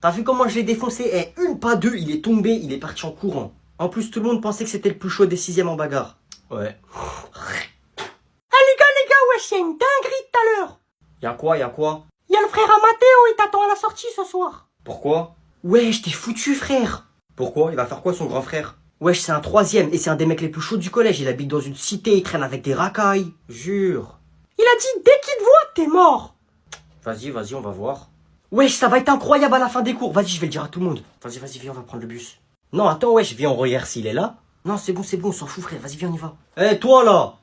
T'as vu comment je l'ai défoncé? Eh, une pas deux, il est tombé, il est parti en courant. En plus, tout le monde pensait que c'était le plus chaud des 6e en bagarre. Ouais. Ah les gars, wesh, c'est une dinguerie tout à l'heure. Y'a quoi? Y'a le frère à Mathéo, il t'attend à la sortie ce soir. Pourquoi? Wesh, t'es foutu, frère. Pourquoi? Il va faire quoi son grand frère? Wesh, c'est un 3e et c'est un des mecs les plus chauds du collège. Il habite dans une cité, il traîne avec des racailles. Jure. Il a dit, dès qu'il te voit, t'es mort. Vas-y, on va voir. Wesh, ça va être incroyable à la fin des cours. Vas-y, je vais le dire à tout le monde. Vas-y, viens, on va prendre le bus. Non, attends, wesh, viens, on regarde s'il est là. Non, c'est bon, on s'en fout, frère. Vas-y, viens, on y va. Eh, toi, là!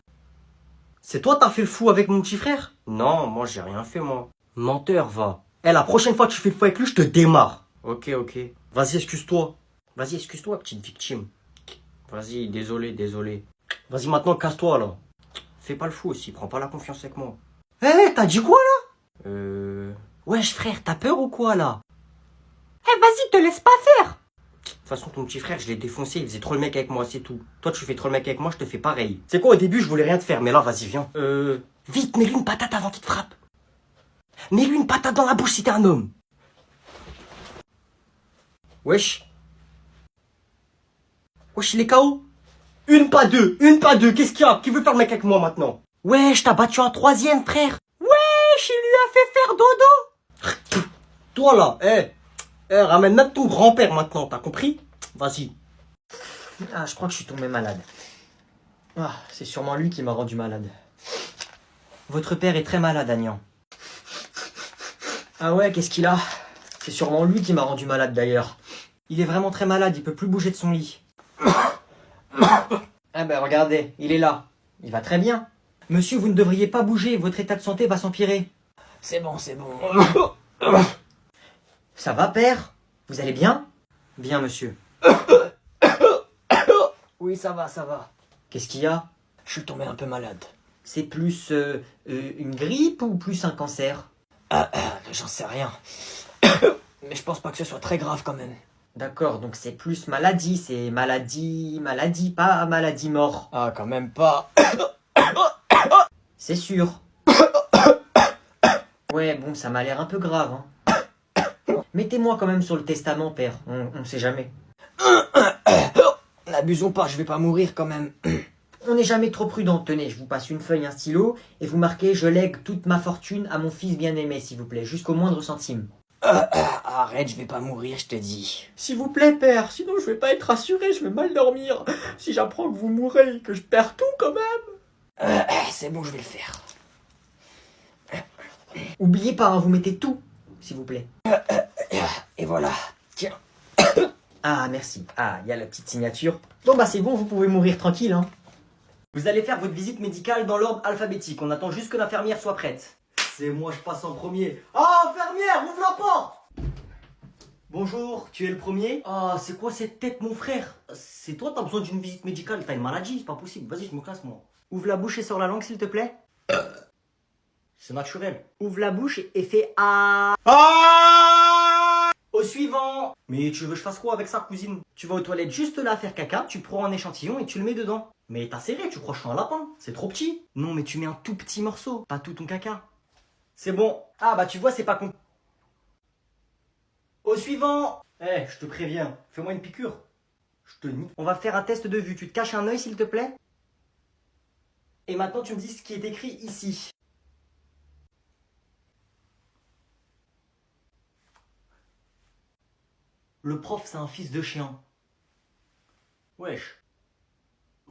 C'est toi, t'as fait le fou avec mon petit frère? Non, moi, j'ai rien fait, moi. Menteur, va. Eh, la prochaine fois que tu fais le fou avec lui, je te démarre. Ok. Vas-y, excuse-toi. Vas-y, excuse-toi, petite victime. Vas-y, désolé. Vas-y, maintenant, casse-toi, là. Fais pas le fou aussi, prends pas la confiance avec moi. Eh, t'as dit quoi, là? Wesh, frère, t'as peur ou quoi, là? Eh, vas-y, te laisse pas faire. De toute façon, ton petit frère, je l'ai défoncé, il faisait trop le mec avec moi, c'est tout. Toi, tu fais trop le mec avec moi, je te fais pareil. C'est quoi, au début, je voulais rien te faire, mais là, vas-y, viens. Vite, mets-lui une patate avant qu'il te frappe. Mets-lui une patate dans la bouche si t'es un homme. Wesh, il est KO. Une pas deux, qu'est-ce qu'il y a? Qui veut faire le mec avec moi maintenant? Wesh, t'as battu un 3e, frère. Wesh, il lui a fait faire dodo. Toi, là, ramène même ton grand-père maintenant, t'as compris? Vas-y. Ah, je crois que je suis tombé malade. Ah, c'est sûrement lui qui m'a rendu malade. Votre père est très malade, Agnan. Ah ouais, qu'est-ce qu'il a? C'est sûrement lui qui m'a rendu malade d'ailleurs. Il est vraiment très malade, il peut plus bouger de son lit. Ah ben regardez, il est là. Il va très bien. Monsieur, vous ne devriez pas bouger, votre état de santé va s'empirer. C'est bon. Ça va, père? Vous allez bien? Bien, monsieur. Oui, ça va. Qu'est-ce qu'il y a? Je suis tombé un peu malade. C'est plus une grippe ou plus un cancer? J'en sais rien. Mais je pense pas que ce soit très grave quand même. D'accord, donc c'est plus maladie, c'est maladie, pas maladie mort. Ah, quand même pas. C'est sûr. Ouais, bon, ça m'a l'air un peu grave, hein. Mettez-moi quand même sur le testament, père, on sait jamais. N'abusons pas, je vais pas mourir quand même. On n'est jamais trop prudent. Tenez, je vous passe une feuille, un stylo, et vous marquez « Je lègue toute ma fortune à mon fils bien-aimé, s'il vous plaît, jusqu'au moindre centime. » Arrête, je vais pas mourir, je te dis. S'il vous plaît, père, sinon je vais pas être rassuré, je vais mal dormir. Si j'apprends que vous mourrez et que je perds tout quand même. C'est bon, je vais le faire. Oubliez pas, hein, vous mettez tout, s'il vous plaît. Et voilà, tiens. Ah, merci. Ah, il y a la petite signature. Bon, bah c'est bon, vous pouvez mourir tranquille, hein. Vous allez faire votre visite médicale dans l'ordre alphabétique. On attend juste que l'infirmière soit prête. C'est moi, je passe en premier. Ah, infirmière, ouvre la porte! Bonjour, tu es le premier? Ah, c'est quoi cette tête, mon frère? C'est toi, t'as besoin d'une visite médicale. T'as une maladie, c'est pas possible. Vas-y, je me casse, moi. Ouvre la bouche et sors la langue, s'il te plaît. C'est naturel. Ouvre la bouche et fais ah. Ah! Au suivant. Mais tu veux que je fasse quoi avec ça, cousine? Tu vas aux toilettes juste là faire caca, tu prends un échantillon et tu le mets dedans. Mais t'as serré, tu crois que je suis un lapin? C'est trop petit. Non, mais tu mets un tout petit morceau, pas tout ton caca. C'est bon. Ah bah tu vois, c'est pas con. Au suivant. Eh, je te préviens, fais-moi une piqûre. Je te nique. On va faire un test de vue. Tu te caches un œil, s'il te plaît? Et maintenant, tu me dis ce qui est écrit ici. Le prof, c'est un fils de chien. Wesh.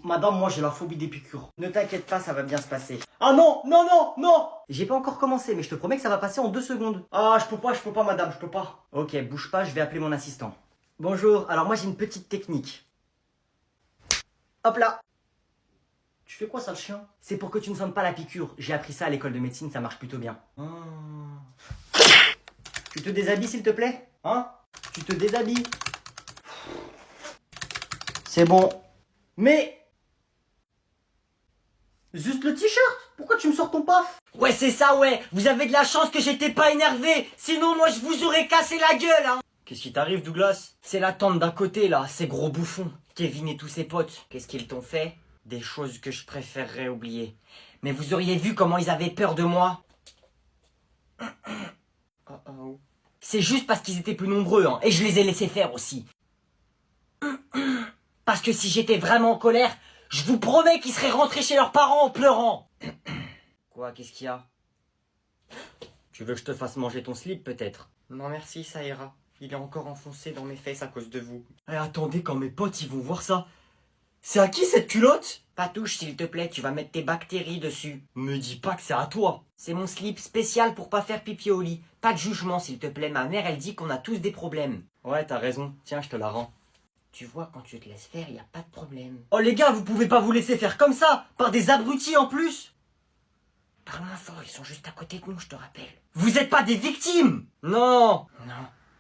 Madame, moi j'ai la phobie des piqûres. Ne t'inquiète pas, ça va bien se passer. Ah non. J'ai pas encore commencé, mais je te promets que ça va passer en 2 secondes. Ah, je peux pas, madame, je peux pas. Ok, bouge pas, je vais appeler mon assistant. Bonjour, alors moi j'ai une petite technique. Hop là. Tu fais quoi ça, le chien? C'est pour que tu ne sentes pas la piqûre. J'ai appris ça à l'école de médecine, ça marche plutôt bien. Tu te déshabilles, s'il te plaît? Hein? Tu te déshabilles. C'est bon. Mais... Juste le t-shirt? Pourquoi tu me sors ton paf? Ouais, c'est ça, ouais. Vous avez de la chance que j'étais pas énervé. Sinon, moi, je vous aurais cassé la gueule, hein. Qu'est-ce qui t'arrive, Douglas? C'est la tante d'à côté, là. Ces gros bouffons. Kevin et tous ses potes. Qu'est-ce qu'ils t'ont fait? Des choses que je préférerais oublier. Mais vous auriez vu comment ils avaient peur de moi? C'est juste parce qu'ils étaient plus nombreux, hein, et je les ai laissés faire aussi. Parce que si j'étais vraiment en colère, je vous promets qu'ils seraient rentrés chez leurs parents en pleurant. Quoi, qu'est-ce qu'il y a? Tu veux que je te fasse manger ton slip, peut-être? Non merci, ça ira. Il est encore enfoncé dans mes fesses à cause de vous. Eh, attendez, quand mes potes ils vont voir ça. C'est à qui cette culotte? Pas touche s'il te plaît, tu vas mettre tes bactéries dessus. Me dis pas que c'est à toi. C'est mon slip spécial pour pas faire pipi au lit. Pas de jugement s'il te plaît, ma mère elle dit qu'on a tous des problèmes. Ouais, t'as raison, tiens, je te la rends. Tu vois, quand tu te laisses faire, y a pas de problème. Oh les gars, vous pouvez pas vous laisser faire comme ça, par des abrutis en plus. Parle moins fort, ils sont juste à côté de nous, je te rappelle. Vous êtes pas des victimes? Non. Non.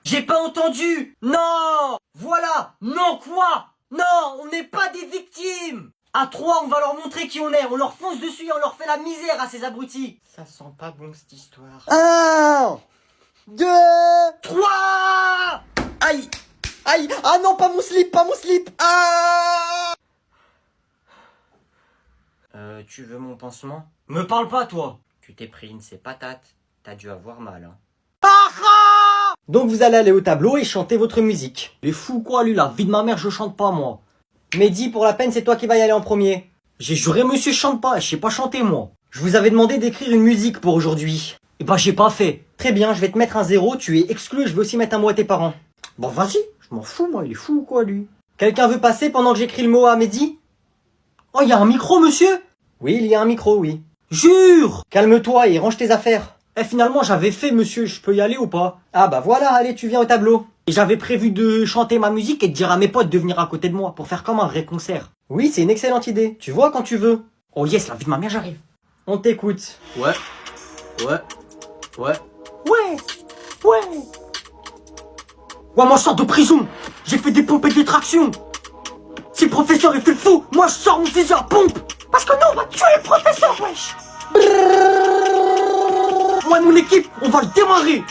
J'ai pas entendu. Non. Voilà. Non quoi? Non, on n'est pas des victimes. À 3, on va leur montrer qui on est. On leur fonce dessus et on leur fait la misère à ces abrutis. Ça sent pas bon cette histoire. 1, 2... 3. Aïe! Aïe! Ah non, pas mon slip, pas mon slip! Ah! Tu veux mon pansement? Me parle pas, toi. Tu t'es pris une de ces patates. T'as dû avoir mal, hein. Donc vous allez aller au tableau et chanter votre musique. Les fous quoi, lui, la vie de ma mère, je chante pas, moi. Mehdi, pour la peine, c'est toi qui vas y aller en premier. J'ai juré, monsieur, je chante pas. Je sais pas chanter, moi. Je vous avais demandé d'écrire une musique pour aujourd'hui. Et bah, j'ai pas fait. Très bien, je vais te mettre un 0, tu es exclu et je vais aussi mettre un mot à tes parents. Bon, vas-y. Je m'en fous, moi. Il est fou, quoi, lui. Quelqu'un veut passer pendant que j'écris le mot à Mehdi? Oh, y a un micro, monsieur? Oui, il y a un micro, oui. Jure! Calme-toi et range tes affaires. Eh, finalement, j'avais fait, monsieur. Je peux y aller ou pas? Ah bah voilà, allez, tu viens au tableau. Et j'avais prévu de chanter ma musique et de dire à mes potes de venir à côté de moi pour faire comme un vrai concert. Oui, c'est une excellente idée. Tu vois quand tu veux. Oh yes, la vie de ma mère, j'arrive. On t'écoute. Ouais. Ouais. Ouais. Ouais. Ouais. Ouais, moi je sors de prison. J'ai fait des pompes et des tractions. Si le professeur il fait le fou, moi je sors mon fusil à pompe. Parce que nous on va tuer le professeur, wesh. Moi et mon équipe, on va le démarrer.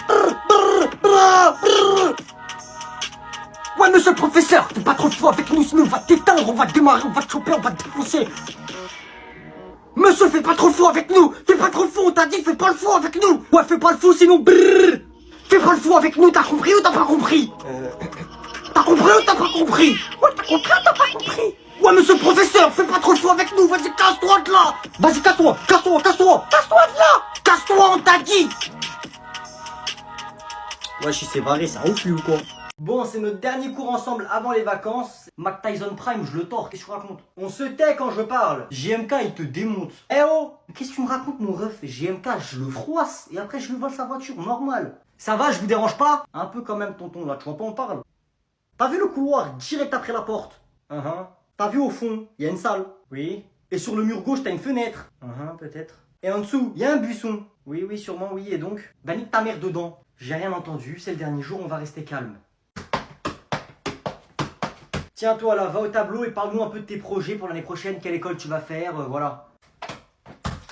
Ouais, monsieur le professeur, fais pas trop fou avec nous, sinon on va t'éteindre, on va démarrer, on va te choper, on va te défoncer. Monsieur, fais pas trop fou avec nous. Fais pas trop le fou, on t'a dit, fais pas le fou avec nous. Ouais, fais pas le fou, sinon brrr. Fais pas le fou avec nous, t'as compris ou t'as pas compris? T'as compris ou t'as pas compris? Ouais, t'as compris ou t'as pas compris? Ouais, monsieur le professeur, fais pas trop le fou avec nous, vas-y, casse-toi de là. Vas-y, casse-toi, casse-toi, casse-toi. Casse-toi de là. Casse-toi, on t'a dit. Ouais, je suis barré, c'est un ouf lui ou quoi? Bon, c'est notre dernier cours ensemble avant les vacances. Mac Tyson Prime, je le tords, qu'est-ce que tu racontes? On se tait quand je parle. JMK, il te démonte. Eh oh! Qu'est-ce que tu me racontes, mon ref? JMK, je le froisse et après je lui vole sa voiture, normal. Ça va, je vous dérange pas? Un peu quand même, tonton, là, tu vois pas, on parle. T'as vu le couloir direct après la porte? T'as vu au fond, il y a une salle. Oui. Et sur le mur gauche, t'as une fenêtre. Peut-être. Et en dessous, il y a un buisson. Oui, oui, sûrement oui, et donc? Bah nique ta mère dedans. J'ai rien entendu, c'est le dernier jour, on va rester calme. Tiens, toi là, va au tableau et parle-nous un peu de tes projets pour l'année prochaine, quelle école tu vas faire, voilà.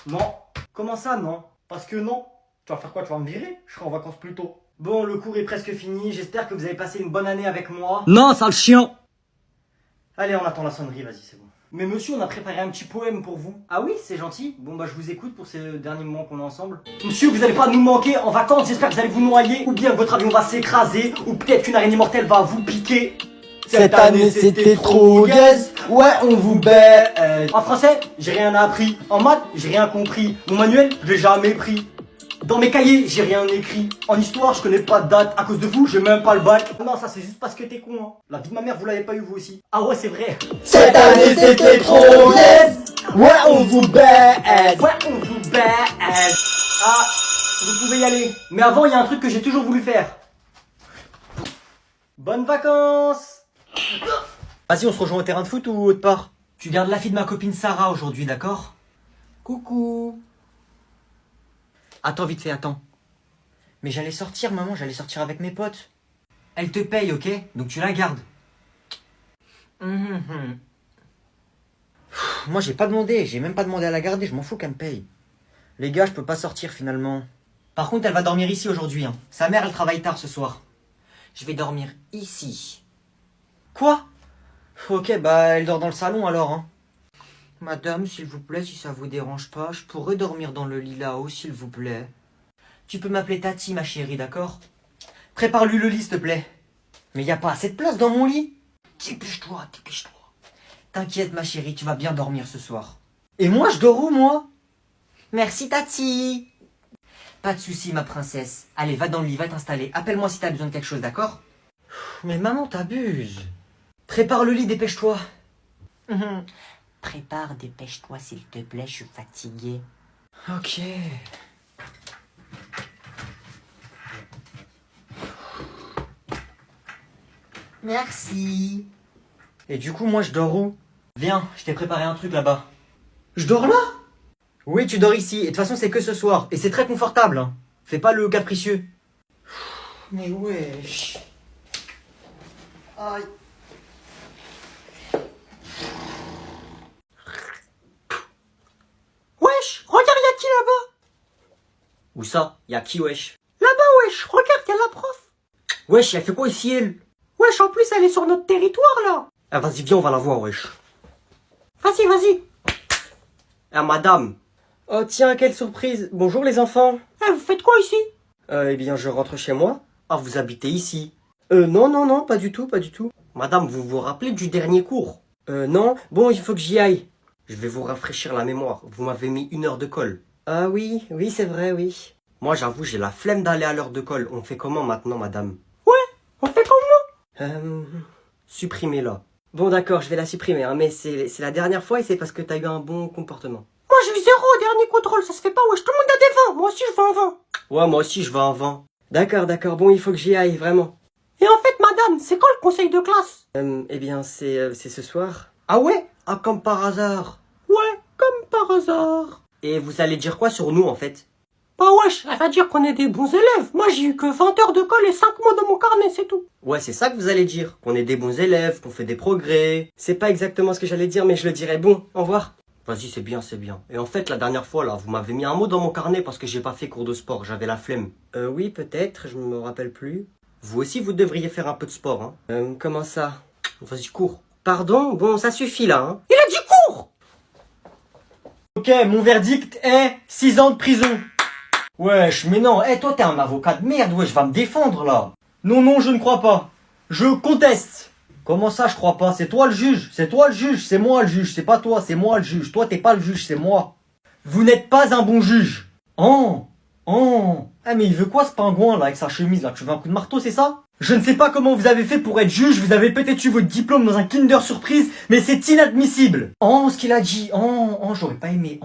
Non. Comment ça, non? Parce que non. Tu vas faire quoi? Tu vas me virer? Je serai en vacances plus tôt. Bon, le cours est presque fini, j'espère que vous avez passé une bonne année avec moi. Non, sale chien! Allez, on attend la sonnerie, vas-y, c'est bon. Mais monsieur, on a préparé un petit poème pour vous. Ah oui, c'est gentil. Bon, bah je vous écoute pour ces derniers moments qu'on est ensemble. Monsieur, vous allez pas nous manquer en vacances, j'espère que vous allez vous noyer, ou bien que votre avion va s'écraser, ou peut-être qu'une araignée mortelle va vous piquer. Cette année c'était trop gaze, ouais on vous baise. En français, j'ai rien appris. En maths, j'ai rien compris. Mon manuel, je l'ai jamais pris. Dans mes cahiers, j'ai rien écrit. En histoire, je connais pas de date. À cause de vous, j'ai même pas le bac. Non, ça c'est juste parce que t'es con, hein. La vie de ma mère, vous l'avez pas eu vous aussi. Ah ouais, c'est vrai. Cette année c'était trop gaze, ouais on vous baise. Ouais, on vous baise. Ah, vous pouvez y aller. Mais avant, il y a un truc que j'ai toujours voulu faire. Bonnes vacances. Vas-y, on se rejoint au terrain de foot ou autre part? Tu gardes la fille de ma copine Sarah aujourd'hui, d'accord? Coucou. Attends, vite fait, attends. Mais j'allais sortir, maman, j'allais sortir avec mes potes. Elle te paye, ok? Donc tu la gardes. Moi, j'ai pas demandé, j'ai même pas demandé à la garder, je m'en fous qu'elle me paye. Les gars, je peux pas sortir finalement. Par contre, elle va dormir ici aujourd'hui, hein. Sa mère, elle travaille tard ce soir. Je vais dormir ici. Quoi? Ok, bah elle dort dans le salon alors, hein. Madame, s'il vous plaît, si ça vous dérange pas, je pourrais dormir dans le lit là-haut, s'il vous plaît. Tu peux m'appeler Tati, ma chérie, d'accord? Prépare-lui le lit, s'il te plaît. Mais y a pas assez de place dans mon lit. Dépêche-toi, dépêche-toi. T'inquiète, ma chérie, tu vas bien dormir ce soir. Et moi, je dors où, moi? Merci, Tati. Pas de soucis, ma princesse. Allez, va dans le lit, va t'installer. Appelle-moi si t'as besoin de quelque chose, d'accord? Mais maman, t'abuses. Prépare le lit, dépêche-toi. Prépare, dépêche-toi s'il te plaît, je suis fatiguée. Ok. Merci. Et du coup, moi, je dors où? Viens, je t'ai préparé un truc là-bas. Je dors là? Oui, tu dors ici. Et de toute façon, c'est que ce soir. Et c'est très confortable. Hein. Fais pas le capricieux. Mais wesh. Aïe. Wesh, regarde, y'a qui là-bas? Où ça? Y'a qui, wesh? Là-bas, wesh, regarde, y'a la prof. Wesh, elle fait quoi ici, elle? Wesh, en plus, elle est sur notre territoire, là. Ah, vas-y, viens, on va la voir, wesh. Vas-y, vas-y. Ah, madame. Oh, tiens, quelle surprise. Bonjour, les enfants. Eh, vous faites quoi ici? Eh bien, je rentre chez moi. Ah, vous habitez ici. Non, non, non, pas du tout, pas du tout. Madame, vous vous rappelez du dernier cours? Non. Bon, il faut que j'y aille. Je vais vous rafraîchir la mémoire. Vous m'avez mis 1 heure de colle. Ah oui, oui, c'est vrai, oui. Moi, j'avoue, j'ai la flemme d'aller à l'heure de colle. On fait comment maintenant, madame? On fait comment? Supprimez-la. Bon, d'accord, je vais la supprimer, hein, mais c'est la dernière fois et c'est parce que t'as eu un bon comportement. Moi, j'ai eu 0 au dernier contrôle, ça se fait pas, wesh. Tout le monde a des 20. Moi aussi, je veux un 20. Ouais, moi aussi, je veux un 20. D'accord, d'accord, bon, il faut que j'y aille, vraiment. Et en fait, madame, c'est quand le conseil de classe? Eh bien, c'est ce soir. Ah ouais? Ah, comme par hasard. Ouais, comme par hasard. Et vous allez dire quoi sur nous, en fait? Bah wesh, elle va dire qu'on est des bons élèves. Moi, j'ai eu que 20 heures de colle et 5 mots dans mon carnet, c'est tout. Ouais, c'est ça que vous allez dire. Qu'on est des bons élèves, qu'on fait des progrès. C'est pas exactement ce que j'allais dire, mais je le dirais. Bon, au revoir. Vas-y, c'est bien, c'est bien. Et en fait, la dernière fois, là, vous m'avez mis un mot dans mon carnet parce que j'ai pas fait cours de sport. J'avais la flemme. Oui, peut-être, je me rappelle plus. Vous aussi, vous devriez faire un peu de sport, hein. Comment ça? Vas-y, cours. Pardon? Bon, ça suffit, là, hein. Il a dit cours! Ok, mon verdict est 6 ans de prison. Wesh, mais non, toi t'es un avocat de merde, wesh, va me défendre là. Non, non, je ne crois pas. Je conteste. Comment ça, je crois pas? C'est toi le juge, c'est toi le juge, c'est moi le juge, c'est pas toi, c'est moi le juge. Toi, t'es pas le juge, c'est moi. Vous n'êtes pas un bon juge. Oh, oh. Ah, mais il veut quoi ce pingouin là avec sa chemise là? Tu veux un coup de marteau, c'est ça? Je ne sais pas comment vous avez fait pour être juge, vous avez peut-être eu votre diplôme dans un Kinder Surprise, mais c'est inadmissible. Oh, ce qu'il a dit, j'aurais pas aimé,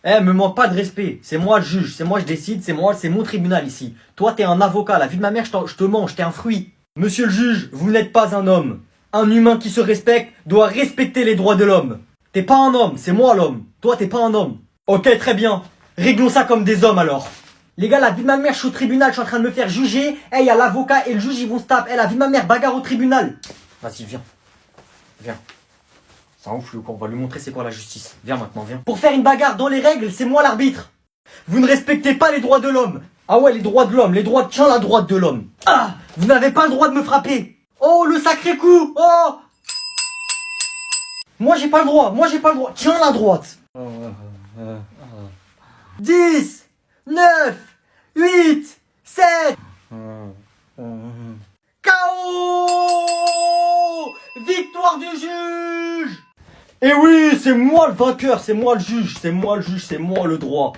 me manque pas de respect, c'est moi le juge, c'est moi je décide, c'est mon tribunal ici. Toi t'es un avocat, la vie de ma mère je te mange, t'es un fruit. Monsieur le juge, vous n'êtes pas un homme. Un humain qui se respecte doit respecter les droits de l'homme. T'es pas un homme, c'est moi l'homme. Toi t'es pas un homme. Ok, très bien, réglons ça comme des hommes alors. Les gars, la vie de ma mère, je suis au tribunal, je suis en train de me faire juger. Il y a l'avocat et le juge, ils vont se taper. La vie de ma mère, bagarre au tribunal. Vas-y, viens. Viens. C'est un ouf, on va lui montrer c'est quoi la justice. Viens maintenant, viens. Pour faire une bagarre dans les règles, c'est moi l'arbitre. Vous ne respectez pas les droits de l'homme. Ah ouais, les droits de l'homme, tiens la droite de l'homme. Ah, vous n'avez pas le droit de me frapper. Oh, le sacré coup. Oh. Moi, j'ai pas le droit, Tiens la droite. 10, 9, 8, 7. KO. Victoire du juge. Et oui, c'est moi le vainqueur, c'est moi le juge, c'est moi le droit.